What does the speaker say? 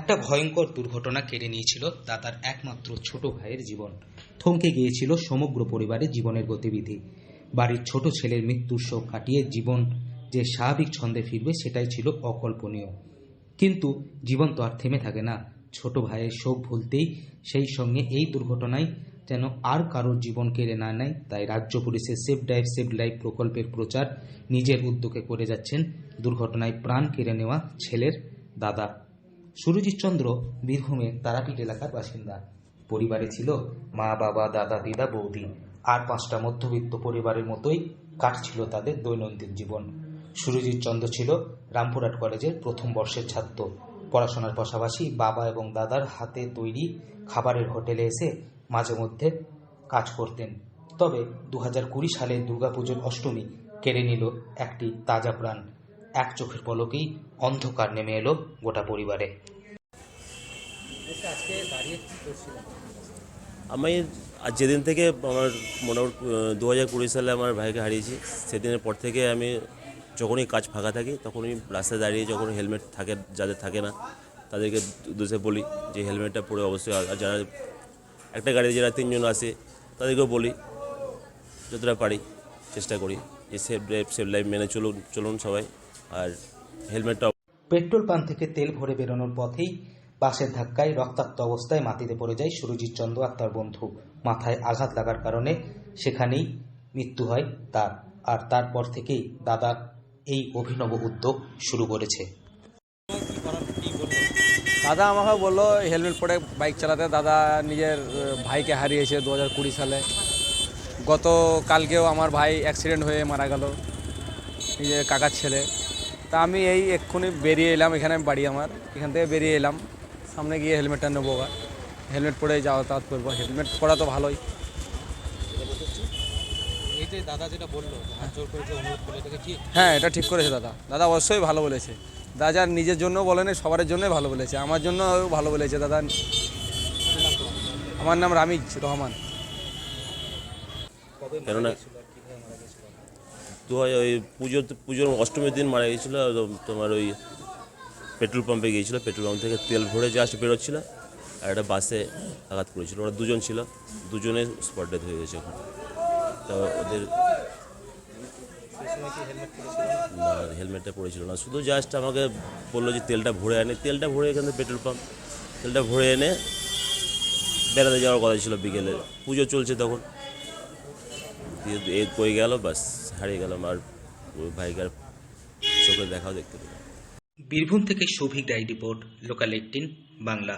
একটা ভয়ঙ্কর দুর্ঘটনা কেড়ে নিয়েছিল দাদার একমাত্র ছোট ভাইয়ের জীবন। থমকে গিয়েছিল সমগ্র পরিবারের জীবনের গতিবিধি। বাড়ির ছোট ছেলের মৃত্যুর শোক কাটিয়ে জীবন যে স্বাভাবিক ছন্দে ফিরবে সেটাই ছিল অকল্পনীয়। কিন্তু জীবন তো আর থেমে থাকে না। ছোট ভাইয়ের শোক ভুলতেই সেই সঙ্গে এই দুর্ঘটনায় যেন আর কারোর জীবন কেড়ে না নেয়, তাই রাজ্য পুলিশের সেভ লাইফ প্রকল্পের প্রচার নিজের উদ্যোগে করে যাচ্ছেন দুর্ঘটনায় প্রাণ কেড়ে নেওয়া ছেলের দাদা। সুরজিৎ চন্দ্র বীরভূমের তারাপীঠ এলাকার বাসিন্দা। পরিবারে ছিল মা, বাবা, দাদা, দিদা, বৌদি আর 5টা মধ্যবিত্ত পরিবারের মতোই কাটছিল তাদের দৈনন্দিন জীবন। সুরজিৎ চন্দ্র ছিল রামপুরহাট কলেজের প্রথম বর্ষের ছাত্র। পড়াশোনার পাশাপাশি বাবা এবং দাদার হাতে তৈরি খাবারের হোটেলে এসে মাঝে মধ্যে কাজ করতেন। তবে 2020 সালে দুর্গাপুজোর অষ্টমী কেড়ে নিল একটি তাজা প্রাণ। এক চোখের পলকেই অন্ধকার নেমে এলো গোটা পরিবারে। আমি যেদিন থেকে আমার মোটামুটি 2020 সালে আমার ভাইকে হারিয়েছি, সেদিনের পর থেকে আমি যখনই কাজ ফাঁকা থাকি তখনই রাস্তায় দাঁড়িয়ে যখন হেলমেট থাকে, যাদের থাকে না তাদেরকে দোষে বলি যে হেলমেটটা পরে অবশ্যই, আর যারা একটা গাড়িতে যারা 3 জন আসে তাদেরকেও বলি, যতটা পারি চেষ্টা করি যে সেভ লাইফ মেনে চলুন সবাই, আর হেলমেটটা। পেট্রোল পাম্প থেকে তেল ভরে বেরোনোর পথেই বাসের ধাক্কায় রক্তাক্ত অবস্থায় মাটিতে পড়ে যায় সুরজিৎ চন্দ্র আর তার বন্ধু। মাথায় আঘাত লাগার কারণে সেখানেই মৃত্যু হয় তার। আর তারপর থেকেই দাদা এই অভিনব উদ্যোগ শুরু করেছে। দাদা আমাকে বললো হেলমেট পরে বাইক চালাতে। দাদা নিজের ভাইকে হারিয়েছে 2020 সালে। গতকালকেও আমার ভাই অ্যাক্সিডেন্ট হয়ে মারা গেল, নিজের কাকার ছেলে। তা আমি এই এক্ষুনি বেরিয়ে এলাম, এখানে বাড়ি আমার, এখান থেকে বেরিয়ে এলাম, সামনে গিয়ে হেলমেটটা নেবো, হেলমেট পরে যাতায়াত করবো। হেলমেট পরা তো ভালোই। এই যে দাদা যেটা বললো হাত জোর করে যে অনুরোধ করলো, এটা ঠিক? হ্যাঁ, এটা ঠিক করেছে দাদা। দাদা অবশ্যই ভালো বলেছে। দাদা নিজের জন্য বলেনি, সবার জন্যই ভালো বলেছে, আমার জন্য ভালো বলেছে দাদা। আমার নাম রামিজ রহমান। কেননা ওই পুজোর অষ্টমীর দিন মারা গিয়েছিল। তোমার ওই পেট্রোল পাম্পে গিয়েছিল, পেট্রোল পাম্প থেকে তেল ভরে জাস্ট বেরোচ্ছিল আর একটা বাসে আঘাত করেছিল। ওরা 2 জন ছিল, দুজনে স্পট ডেথ হয়ে গেছে ওখানে। তো ওদের না, হেলমেটটা পড়েছিল না, শুধু জাস্ট আমাকে বললো যে তেলটা ভরে আনে। তেলটা ভরে এখানে পেট্রোল পাম্প, তেলটা ভরে এনে বেড়াতে যাওয়ার কথা ছিল বিকেলে, পুজো চলছে তখন। দিয়ে কই গেল, বাস হারিয়ে গেলাম। আর ওই ভাইকার চোখে দেখাও দেখতে পেলাম। বীরভূম থেকে সৌভিক রায় রিপোর্ট, লোকাল 18 বাংলা।